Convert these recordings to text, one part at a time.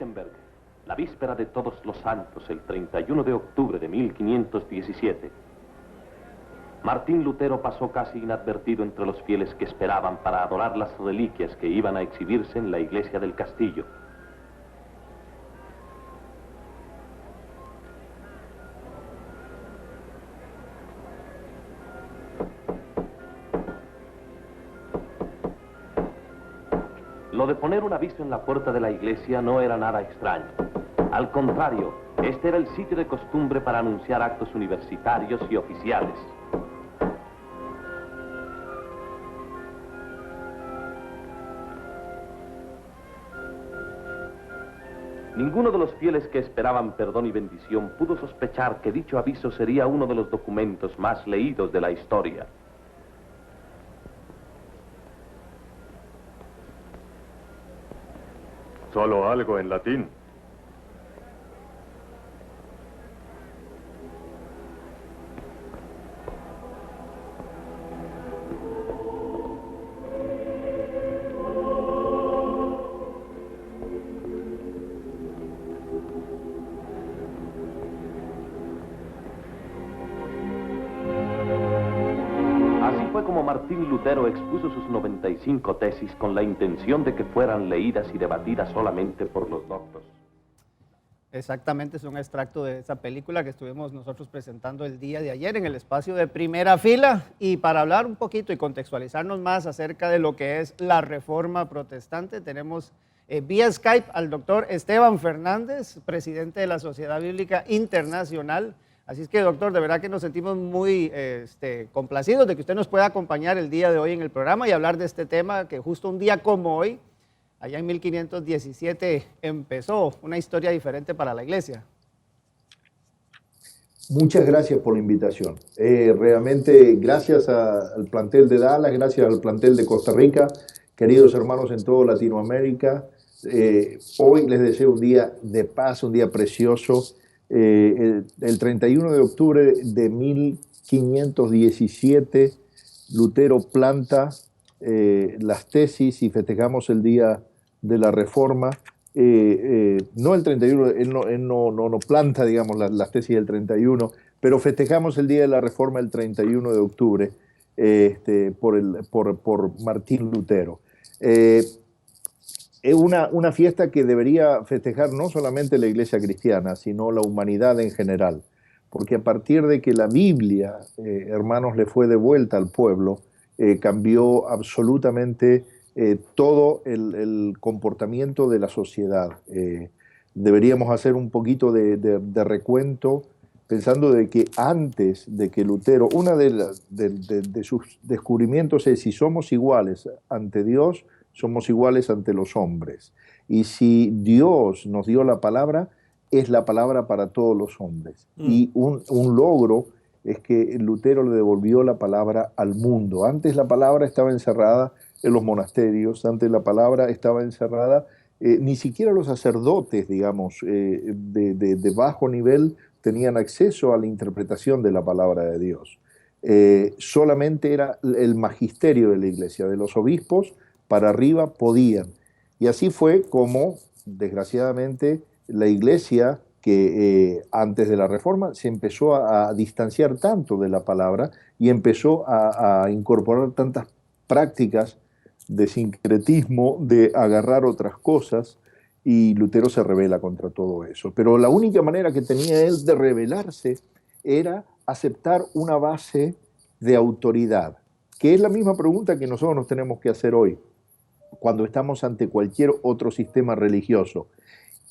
Wittenberg, la víspera de Todos los Santos, el 31 de octubre de 1517. Martín Lutero pasó casi inadvertido entre los fieles que esperaban para adorar las reliquias que iban a exhibirse en la iglesia del castillo. Lo de poner un aviso en la puerta de la iglesia no era nada extraño. Al contrario, este era el sitio de costumbre para anunciar actos universitarios y oficiales. Ninguno de los fieles que esperaban perdón y bendición pudo sospechar que dicho aviso sería uno de los documentos más leídos de la historia. Solo algo en latín. Así fue como Martín Lutero expuso sus 95 tesis con la intención de que fueran leídas y debatidas solamente por los doctos. Exactamente, es un extracto de esa película que estuvimos nosotros presentando el día de ayer en el espacio de Primera Fila. Y para hablar un poquito y contextualizarnos más acerca de lo que es la Reforma Protestante, tenemos vía Skype al doctor Esteban Fernández, presidente de la Sociedad Bíblica Internacional. Así es que, doctor, de verdad que nos sentimos muy complacidos de que usted nos pueda acompañar el día de hoy en el programa y hablar de este tema que justo un día como hoy, allá en 1517, empezó una historia diferente para la iglesia. Muchas gracias por la invitación. Realmente, gracias al plantel de Dallas, gracias al plantel de Costa Rica, queridos hermanos en toda Latinoamérica, hoy les deseo un día de paz, un día precioso. El 31 de octubre de 1517, Lutero planta las tesis y festejamos el día de la Reforma. No el 31, él no planta, digamos, las tesis del 31, pero festejamos el día de la Reforma el 31 de octubre por Martín Lutero. Es una fiesta que debería festejar no solamente la iglesia cristiana, sino la humanidad en general, porque a partir de que la Biblia, hermanos, le fue devuelta al pueblo, cambió absolutamente todo el comportamiento de la sociedad. Deberíamos hacer un poquito de recuento, pensando de que antes de que Lutero, una de sus descubrimientos es: si somos iguales ante Dios, somos iguales ante los hombres. Y si Dios nos dio la palabra, es la palabra para todos los hombres. Y un logro es que Lutero le devolvió la palabra al mundo. Antes la palabra estaba encerrada en los monasterios, antes la palabra estaba encerrada, ni siquiera los sacerdotes, digamos, de bajo nivel tenían acceso a la interpretación de la palabra de Dios. Solamente era el magisterio de la iglesia, de los obispos para arriba podían. Y así fue como, desgraciadamente, la iglesia, que antes de la Reforma se empezó a distanciar tanto de la palabra y empezó a incorporar tantas prácticas de sincretismo, de agarrar otras cosas, y Lutero se rebela contra todo eso. Pero la única manera que tenía él de rebelarse era aceptar una base de autoridad, que es la misma pregunta que nosotros nos tenemos que hacer hoy cuando estamos ante cualquier otro sistema religioso.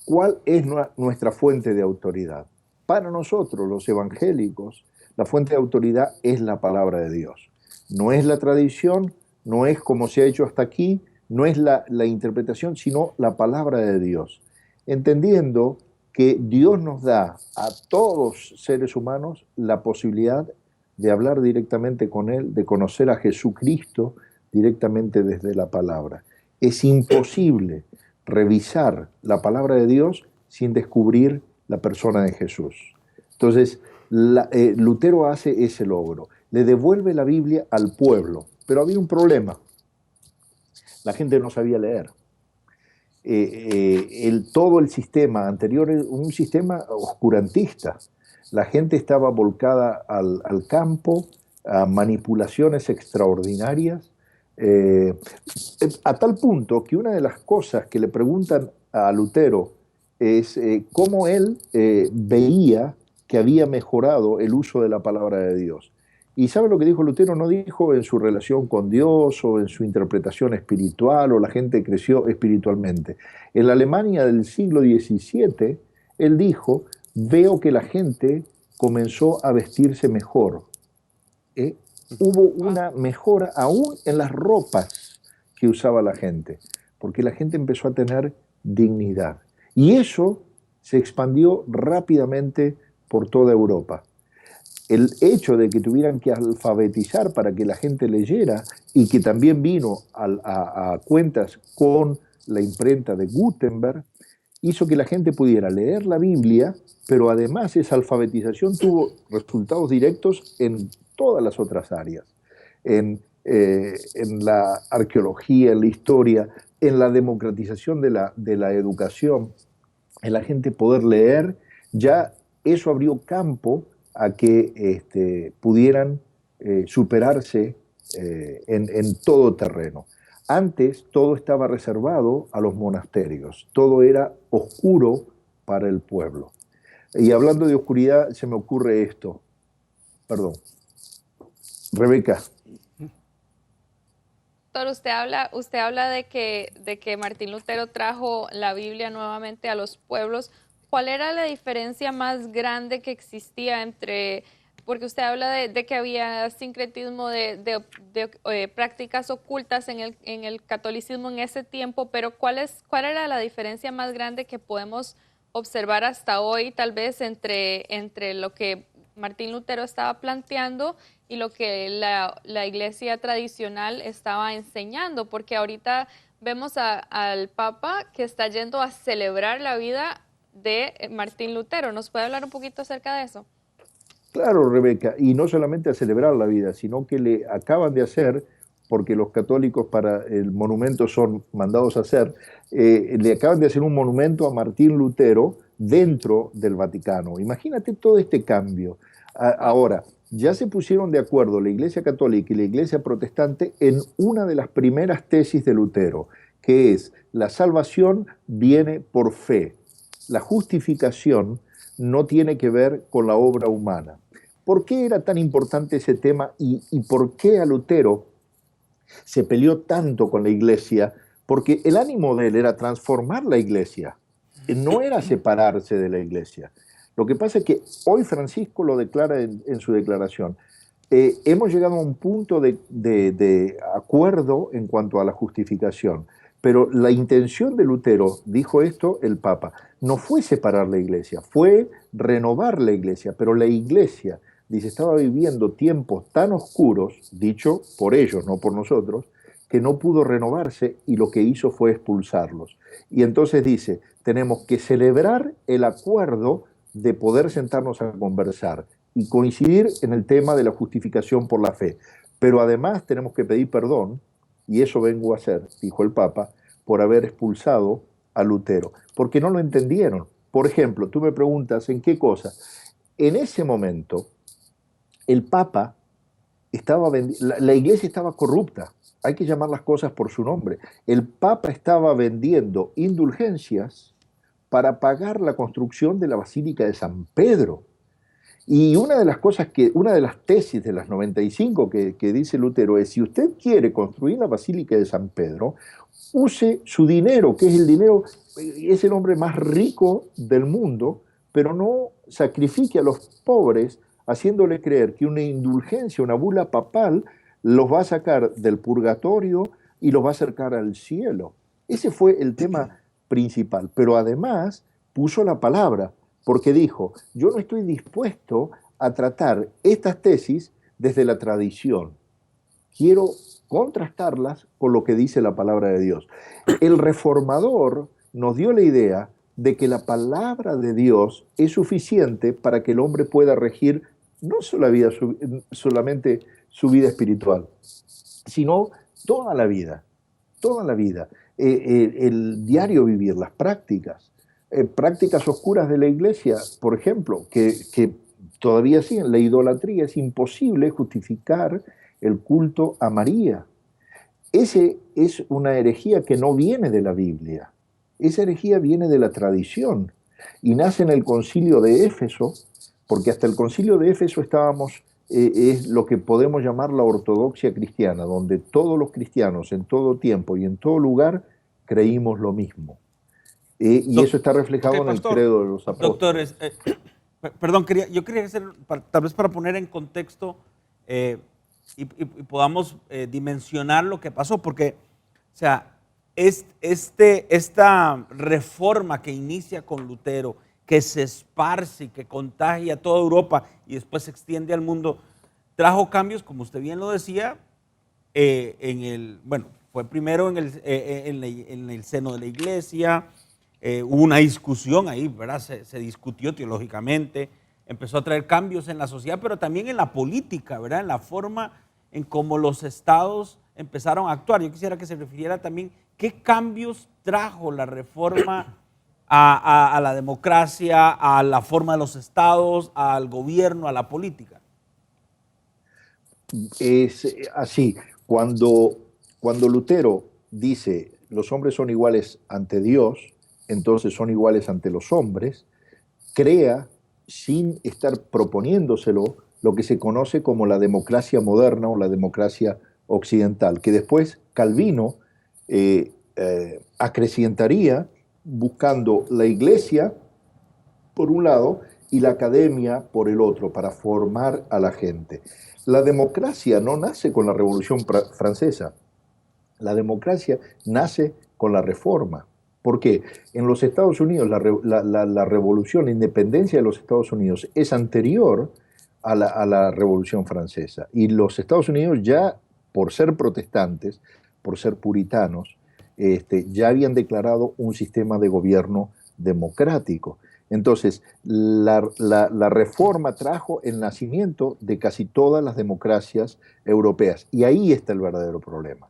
¿Cuál es nuestra fuente de autoridad? Para nosotros, los evangélicos, la fuente de autoridad es la palabra de Dios. No es la tradición, no es como se ha hecho hasta aquí, no es la interpretación, sino la palabra de Dios. Entendiendo que Dios nos da a todos seres humanos la posibilidad de hablar directamente con Él, de conocer a Jesucristo directamente desde la palabra. Es imposible revisar la palabra de Dios sin descubrir la persona de Jesús. Entonces, Lutero hace ese logro, le devuelve la Biblia al pueblo, pero había un problema: la gente no sabía leer. todo el sistema anterior era un sistema oscurantista. La gente estaba volcada al campo, a manipulaciones extraordinarias, a tal punto que una de las cosas que le preguntan a Lutero es cómo él veía que había mejorado el uso de la palabra de Dios. ¿Y sabe lo que dijo Lutero? No dijo en su relación con Dios o en su interpretación espiritual o la gente creció espiritualmente. En la Alemania del siglo XVII, él dijo, veo que la gente comenzó a vestirse mejor. Hubo una mejora aún en las ropas que usaba la gente, porque la gente empezó a tener dignidad. Y eso se expandió rápidamente por toda Europa. El hecho de que tuvieran que alfabetizar para que la gente leyera y que también vino a cuentas con la imprenta de Gutenberg, hizo que la gente pudiera leer la Biblia, pero además esa alfabetización tuvo resultados directos en todas las otras áreas, en la arqueología, en la historia, en la democratización de la educación, en la gente poder leer. Ya eso abrió campo a que pudieran superarse en todo terreno. Antes todo estaba reservado a los monasterios, todo era oscuro para el pueblo. Y hablando de oscuridad, se me ocurre esto. Perdón. Rebeca. Doctor, usted habla de que Martín Lutero trajo la Biblia nuevamente a los pueblos. ¿Cuál era la diferencia más grande que existía entre, porque usted habla de que había sincretismo de prácticas ocultas en el catolicismo en ese tiempo, pero cuál era la diferencia más grande que podemos observar hasta hoy, tal vez entre lo que Martín Lutero estaba planteando y lo que la iglesia tradicional estaba enseñando? Porque ahorita vemos al Papa que está yendo a celebrar la vida de Martín Lutero. ¿Nos puede hablar un poquito acerca de eso? Claro, Rebeca, y no solamente a celebrar la vida, sino que le acaban de hacer, porque los católicos para el monumento son mandados a hacer, le acaban de hacer un monumento a Martín Lutero dentro del Vaticano. Imagínate todo este cambio. Ahora, ya se pusieron de acuerdo la Iglesia Católica y la Iglesia Protestante en una de las primeras tesis de Lutero, que es la salvación viene por fe. La justificación no tiene que ver con la obra humana. ¿Por qué era tan importante ese tema y por qué a Lutero se peleó tanto con la Iglesia? Porque el ánimo de él era transformar la Iglesia, no era separarse de la Iglesia. Lo que pasa es que hoy Francisco lo declara en su declaración. Hemos llegado a un punto de acuerdo en cuanto a la justificación, pero la intención de Lutero, dijo esto el Papa, no fue separar la Iglesia, fue renovar la Iglesia, pero la Iglesia, dice, estaba viviendo tiempos tan oscuros, dicho por ellos, no por nosotros, que no pudo renovarse y lo que hizo fue expulsarlos. Y entonces dice, tenemos que celebrar el acuerdo de poder sentarnos a conversar y coincidir en el tema de la justificación por la fe. Pero además tenemos que pedir perdón, y eso vengo a hacer, dijo el Papa, por haber expulsado a Lutero, porque no lo entendieron. Por ejemplo, tú me preguntas, ¿en qué cosa? En ese momento, el Papa estaba la Iglesia estaba corrupta, hay que llamar las cosas por su nombre. El Papa estaba vendiendo indulgencias para pagar la construcción de la Basílica de San Pedro. Y una de las cosas una de las tesis de las 95 que dice Lutero es, si usted quiere construir la Basílica de San Pedro, use su dinero, que es el dinero, es el hombre más rico del mundo, pero no sacrifique a los pobres haciéndole creer que una indulgencia, una bula papal, los va a sacar del purgatorio y los va a acercar al cielo. Ese fue el tema principal, pero además puso la palabra, porque dijo, yo no estoy dispuesto a tratar estas tesis desde la tradición, quiero contrastarlas con lo que dice la palabra de Dios. El reformador nos dio la idea de que la palabra de Dios es suficiente para que el hombre pueda regir no solamente su vida espiritual, sino toda la vida. toda la vida. El diario vivir, las prácticas, prácticas oscuras de la iglesia, por ejemplo, que todavía siguen, la idolatría, es imposible justificar el culto a María. Ese es una herejía que no viene de la Biblia. Esa herejía viene de la tradición y nace en el concilio de Éfeso, porque hasta el concilio de Éfeso es lo que podemos llamar la ortodoxia cristiana, donde todos los cristianos en todo tiempo y en todo lugar creímos lo mismo. Y eso está reflejado en el credo de los apóstoles. Doctores, perdón, yo quería hacer, tal vez para poner en contexto y podamos dimensionar lo que pasó, porque, o sea, esta reforma que inicia con Lutero, que se esparce y que contagia a toda Europa y después se extiende al mundo, trajo cambios, como usted bien lo decía, fue primero en el seno de la iglesia, hubo una discusión ahí, ¿verdad? Se discutió teológicamente, empezó a traer cambios en la sociedad, pero también en la política, ¿verdad? En la forma en cómo los estados empezaron a actuar. Yo quisiera que se refiriera también qué cambios trajo la reforma a la democracia, a la forma de los estados, al gobierno, a la política. Es así, cuando Lutero dice los hombres son iguales ante Dios, entonces son iguales ante los hombres, crea, sin estar proponiéndoselo, lo que se conoce como la democracia moderna o la democracia occidental, que después Calvino acrecientaría buscando la iglesia por un lado y la academia por el otro, para formar a la gente. La democracia no nace con la Revolución Francesa, la democracia nace con la Reforma. ¿Por qué? En los Estados Unidos la revolución, la independencia de los Estados Unidos es anterior a la Revolución Francesa. Y los Estados Unidos ya, por ser protestantes, por ser puritanos, ya habían declarado un sistema de gobierno democrático. Entonces, la Reforma trajo el nacimiento de casi todas las democracias europeas. Y ahí está el verdadero problema.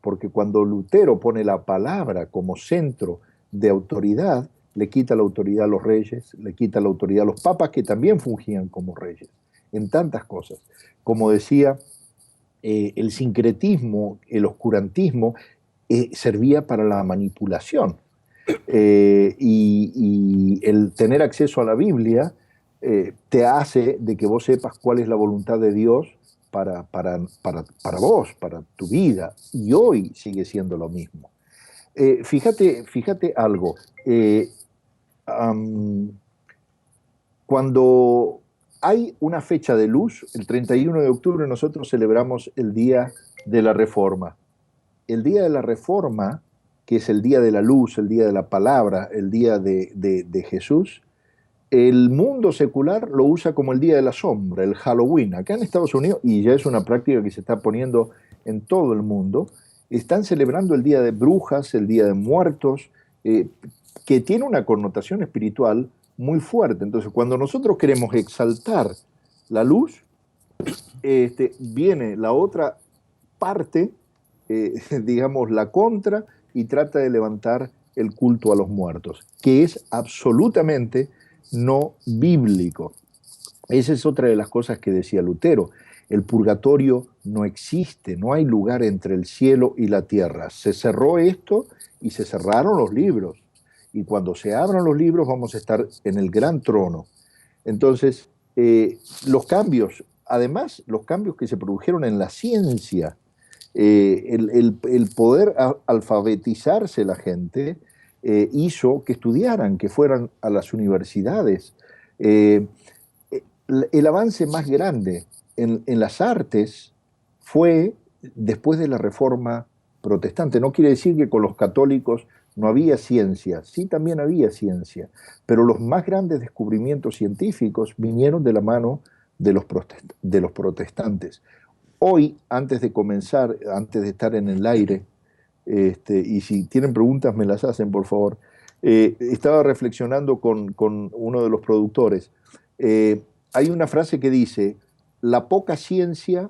Porque cuando Lutero pone la palabra como centro de autoridad, le quita la autoridad a los reyes, le quita la autoridad a los papas, que también fungían como reyes, en tantas cosas. Como decía, el sincretismo, el oscurantismo, servía para la manipulación. Y el tener acceso a la Biblia te hace de que vos sepas cuál es la voluntad de Dios para vos, para tu vida, y hoy sigue siendo lo mismo. Fíjate algo, cuando hay una fecha de luz, el 31 de octubre nosotros celebramos el Día de la Reforma. El Día de la Reforma, que es el Día de la Luz, el Día de la Palabra, el Día de Jesús, el mundo secular lo usa como el Día de la Sombra, el Halloween. Acá en Estados Unidos, y ya es una práctica que se está poniendo en todo el mundo, están celebrando el Día de Brujas, el Día de Muertos, que tiene una connotación espiritual muy fuerte. Entonces, cuando nosotros queremos exaltar la luz, viene la otra parte, digamos la contra, y trata de levantar el culto a los muertos, que es absolutamente no bíblico. Esa es otra de las cosas que decía Lutero. El purgatorio no existe, no hay lugar entre el cielo y la tierra. Se cerró esto y se cerraron los libros. Y cuando se abran los libros vamos a estar en el gran trono. Entonces, los cambios, además, los cambios que se produjeron en la ciencia, el poder alfabetizarse la gente, hizo que estudiaran, que fueran a las universidades. El avance más grande en las artes fue después de la Reforma Protestante. No quiere decir que con los católicos no había ciencia, sí también había ciencia, pero los más grandes descubrimientos científicos vinieron de la mano de los protestantes. Hoy, antes de comenzar, antes de estar en el aire, y si tienen preguntas me las hacen, por favor, estaba reflexionando con uno de los productores. Hay una frase que dice, la poca ciencia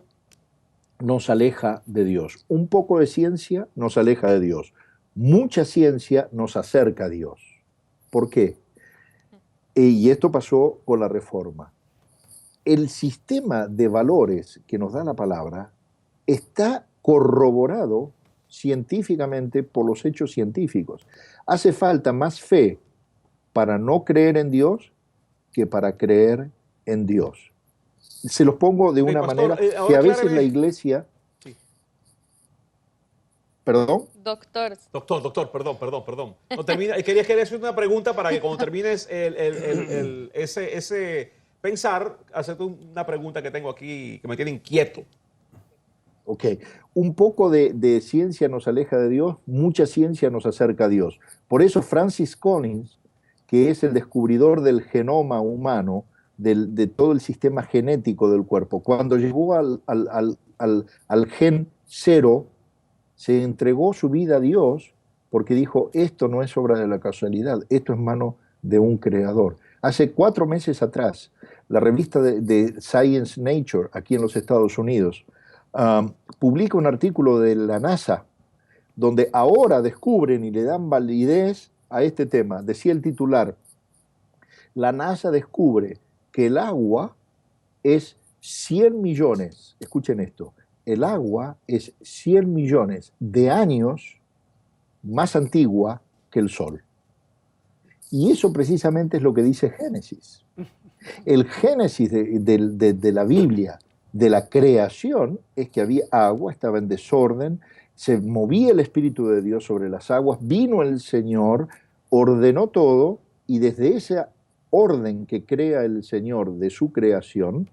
nos aleja de Dios. Un poco de ciencia nos aleja de Dios. Mucha ciencia nos acerca a Dios. ¿Por qué? Y esto pasó con la Reforma. El sistema de valores que nos da la palabra está corroborado científicamente por los hechos científicos. Hace falta más fe para no creer en Dios que para creer en Dios. Se los pongo de una pastor, manera ahora que a veces acláreme. la iglesia... Sí. ¿Perdón? Doctor, Doctor, perdón. No, quería hacer una pregunta para que cuando termines ese pensar, hacerte una pregunta que tengo aquí que me tiene inquieto. Ok, un poco de ciencia nos aleja de Dios, mucha ciencia nos acerca a Dios. Por eso Francis Collins, que es el descubridor del genoma humano, de todo el sistema genético del cuerpo, cuando llegó al gen 0, se entregó su vida a Dios porque dijo, esto no es obra de la casualidad, esto es mano de un creador. Hace 4 meses atrás, la revista de Science Nature, aquí en los Estados Unidos, publica un artículo de la NASA, donde ahora descubren y le dan validez a este tema. Decía el titular, la NASA descubre que el agua es 100 millones, escuchen esto, el agua es 100 millones de años más antigua que el Sol. Y eso precisamente es lo que dice Génesis. El Génesis de la Biblia, de la creación, es que había agua, estaba en desorden, se movía el Espíritu de Dios sobre las aguas, vino el Señor, ordenó todo, y desde ese orden que crea el Señor de su creación,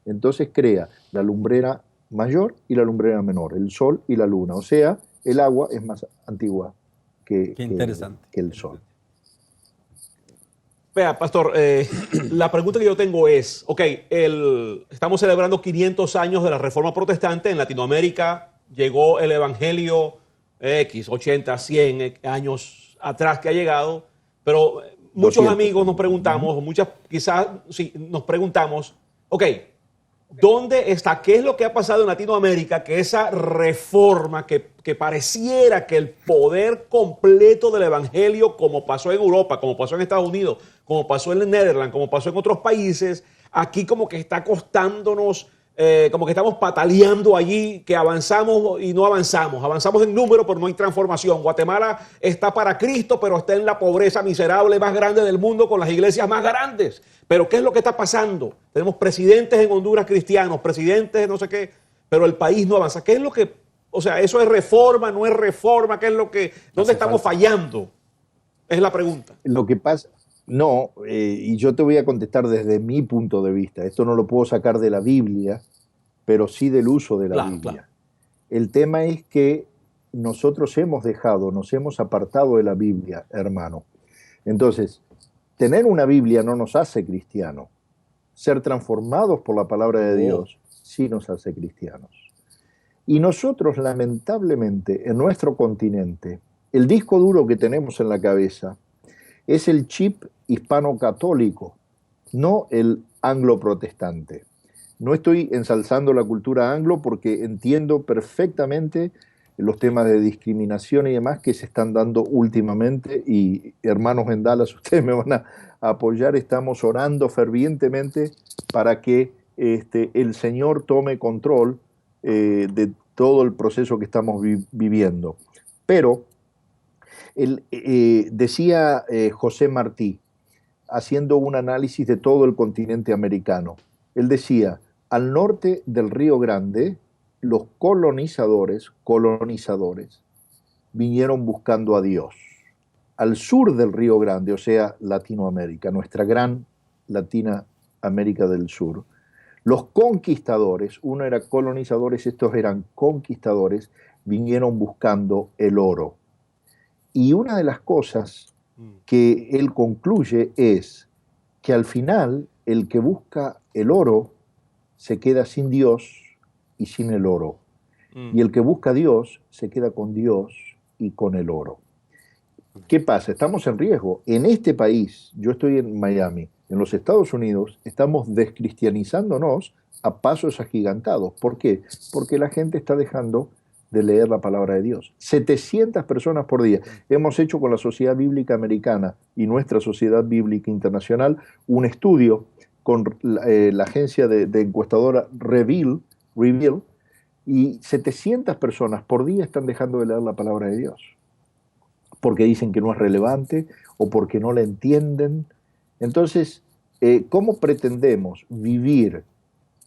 entonces crea la lumbrera mayor y la lumbrera menor, el sol y la luna. O sea, el agua es más antigua que el sol. Vea, pastor, la pregunta que yo tengo es, estamos celebrando 500 años de la Reforma Protestante en Latinoamérica, llegó el Evangelio 80, 100 años atrás que ha llegado, pero muchos 200. amigos nos preguntamos, quizás sí, nos preguntamos, ¿dónde está? ¿Qué es lo que ha pasado en Latinoamérica? Que esa reforma, que pareciera que el poder completo del Evangelio, como pasó en Europa, como pasó en Estados Unidos, como pasó en Netherlands, como pasó en otros países, aquí como que está costándonos, como que estamos pataleando allí, que avanzamos y no avanzamos. Avanzamos en número, pero no hay transformación. Guatemala está para Cristo, pero está en la pobreza miserable más grande del mundo, con las iglesias más grandes. Pero ¿qué es lo que está pasando? Tenemos presidentes en Honduras cristianos, presidentes de no sé qué, pero el país no avanza. ¿Qué es lo que, eso es reforma, no es reforma? ¿Qué es lo que, dónde estamos fallando? Es la pregunta. Lo que pasa, no, y yo te voy a contestar desde mi punto de vista. Esto no lo puedo sacar de la Biblia, pero sí del uso de la Biblia. Claro. El tema es que nosotros nos hemos apartado de la Biblia, hermano. Entonces, tener una Biblia no nos hace cristianos. Ser transformados por la palabra de Dios sí nos hace cristianos. Y nosotros, lamentablemente, en nuestro continente, el disco duro que tenemos en la cabeza es el chip hispano-católico, no el anglo-protestante. No estoy ensalzando la cultura anglo porque entiendo perfectamente los temas de discriminación y demás que se están dando últimamente, y hermanos en Dallas, ustedes me van a apoyar, estamos orando fervientemente para que el Señor tome control de todo el proceso que estamos viviendo. Pero decía José Martí, haciendo un análisis de todo el continente americano, él decía, al norte del Río Grande, los colonizadores vinieron buscando a Dios. Al sur del Río Grande, o sea, Latinoamérica, nuestra gran Latinoamérica del Sur, los conquistadores, uno era colonizadores, estos eran conquistadores, vinieron buscando el oro. Y una de las cosas que él concluye es que al final el que busca el oro se queda sin Dios y sin el oro. Y el que busca a Dios se queda con Dios y con el oro. ¿Qué pasa? Estamos en riesgo. En este país, yo estoy en Miami, en los Estados Unidos, estamos descristianizándonos a pasos agigantados. ¿Por qué? Porque la gente está dejando de leer la palabra de Dios. 700 personas por día. Hemos hecho con la Sociedad Bíblica Americana y nuestra Sociedad Bíblica Internacional un estudio con la agencia de encuestadora Reveal, y 700 personas por día están dejando de leer la palabra de Dios, porque dicen que no es relevante o porque no la entienden. Entonces, ¿cómo pretendemos vivir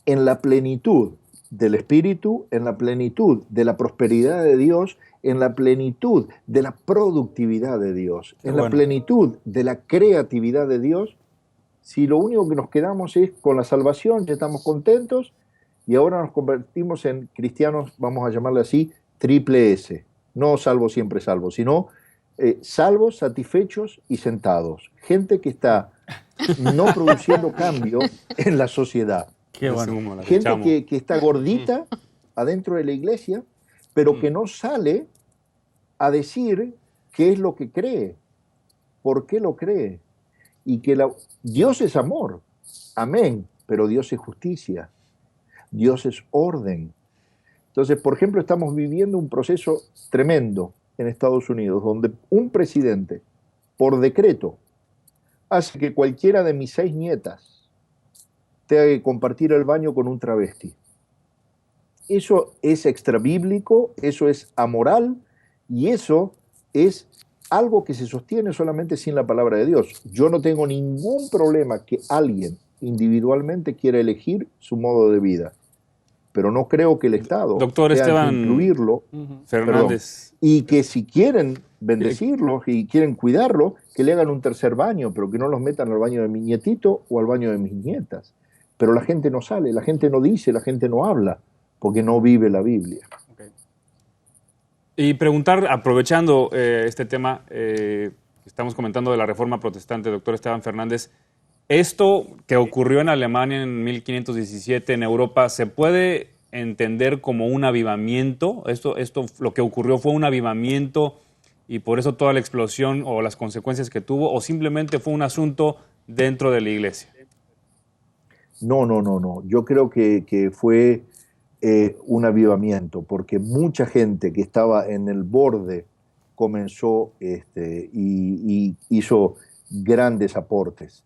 en la plenitud del Espíritu, en la plenitud de la prosperidad de Dios, en la plenitud de la productividad de Dios, en la plenitud de la creatividad de Dios, si lo único que nos quedamos es con la salvación, ya estamos contentos, y ahora nos convertimos en cristianos, vamos a llamarle así, triple S, no salvo siempre salvo, sino salvos, satisfechos y sentados. Gente que está no produciendo cambio en la sociedad. Qué bueno. Gente que está gordita adentro de la iglesia, pero que no sale a decir qué es lo que cree, por qué lo cree. Y que Dios es amor, amén, pero Dios es justicia, Dios es orden. Entonces, por ejemplo, estamos viviendo un proceso tremendo en Estados Unidos, donde un presidente, por decreto, hace que cualquiera de mis 6 nietas tenga que compartir el baño con un travesti. Eso es extrabíblico, eso es amoral, y eso es algo que se sostiene solamente sin la palabra de Dios. Yo no tengo ningún problema que alguien individualmente quiera elegir su modo de vida, pero no creo que el Estado Doctor tenga Esteban que incluirlo, Fernández. y que si quieren bendecirlos y quieren cuidarlo, que le hagan un tercer baño, pero que no los metan al baño de mi nietito o al baño de mis nietas. Pero la gente no sale, la gente no dice, la gente no habla, porque no vive la Biblia. Y preguntar, aprovechando este tema, estamos comentando de la Reforma Protestante, doctor Esteban Fernández, esto que ocurrió en Alemania en 1517, en Europa, ¿se puede entender como un avivamiento? Esto lo que ocurrió fue un avivamiento y por eso toda la explosión o las consecuencias que tuvo, o simplemente fue un asunto dentro de la iglesia. No. Yo creo que fue un avivamiento, porque mucha gente que estaba en el borde comenzó y hizo grandes aportes,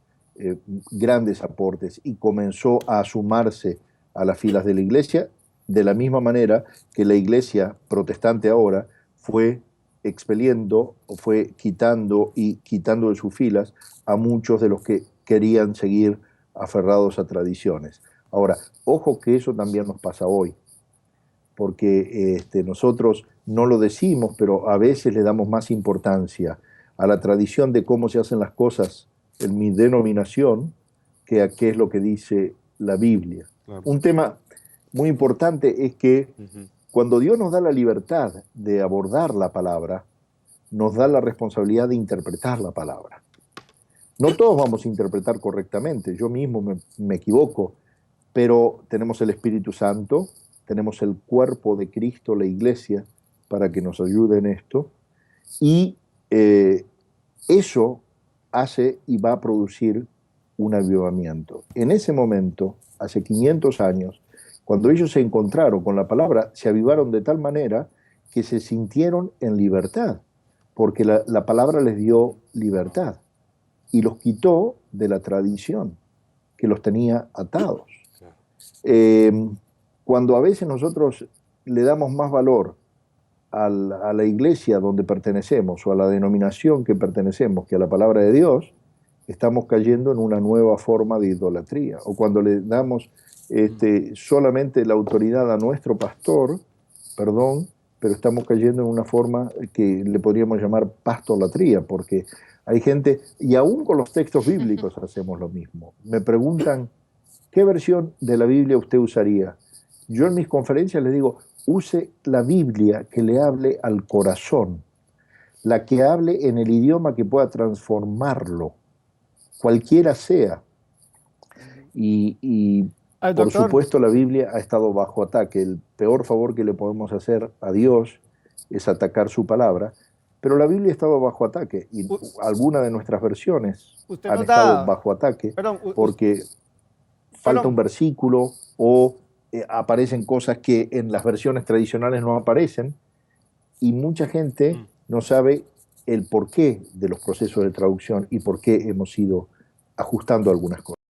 y comenzó a sumarse a las filas de la iglesia, de la misma manera que la iglesia protestante ahora fue expeliendo o fue quitando de sus filas a muchos de los que querían seguir aferrados a tradiciones. Ahora, ojo que eso también nos pasa hoy, porque nosotros no lo decimos, pero a veces le damos más importancia a la tradición de cómo se hacen las cosas en mi denominación que a qué es lo que dice la Biblia. Claro. Un tema muy importante es que cuando Dios nos da la libertad de abordar la palabra, nos da la responsabilidad de interpretar la palabra. No todos vamos a interpretar correctamente, yo mismo me equivoco, pero tenemos el Espíritu Santo, tenemos el cuerpo de Cristo, la iglesia, para que nos ayude en esto, y eso hace y va a producir un avivamiento. En ese momento, hace 500 años, cuando ellos se encontraron con la palabra, se avivaron de tal manera que se sintieron en libertad, porque la palabra les dio libertad y los quitó de la tradición que los tenía atados. Cuando a veces nosotros le damos más valor a la iglesia donde pertenecemos o a la denominación que pertenecemos que a la palabra de Dios, estamos cayendo en una nueva forma de idolatría. O cuando le damos solamente la autoridad a nuestro pastor, pero estamos cayendo en una forma que le podríamos llamar pastolatría, porque hay gente, y aún con los textos bíblicos hacemos lo mismo. Me preguntan, ¿qué versión de la Biblia usted usaría? Yo en mis conferencias les digo, use la Biblia que le hable al corazón, la que hable en el idioma que pueda transformarlo, cualquiera sea. Y por supuesto la Biblia ha estado bajo ataque. El peor favor que le podemos hacer a Dios es atacar su palabra, pero la Biblia ha estado bajo ataque y algunas de nuestras versiones han estado bajo ataque porque falta un versículo o aparecen cosas que en las versiones tradicionales no aparecen, y mucha gente no sabe el porqué de los procesos de traducción y por qué hemos ido ajustando algunas cosas.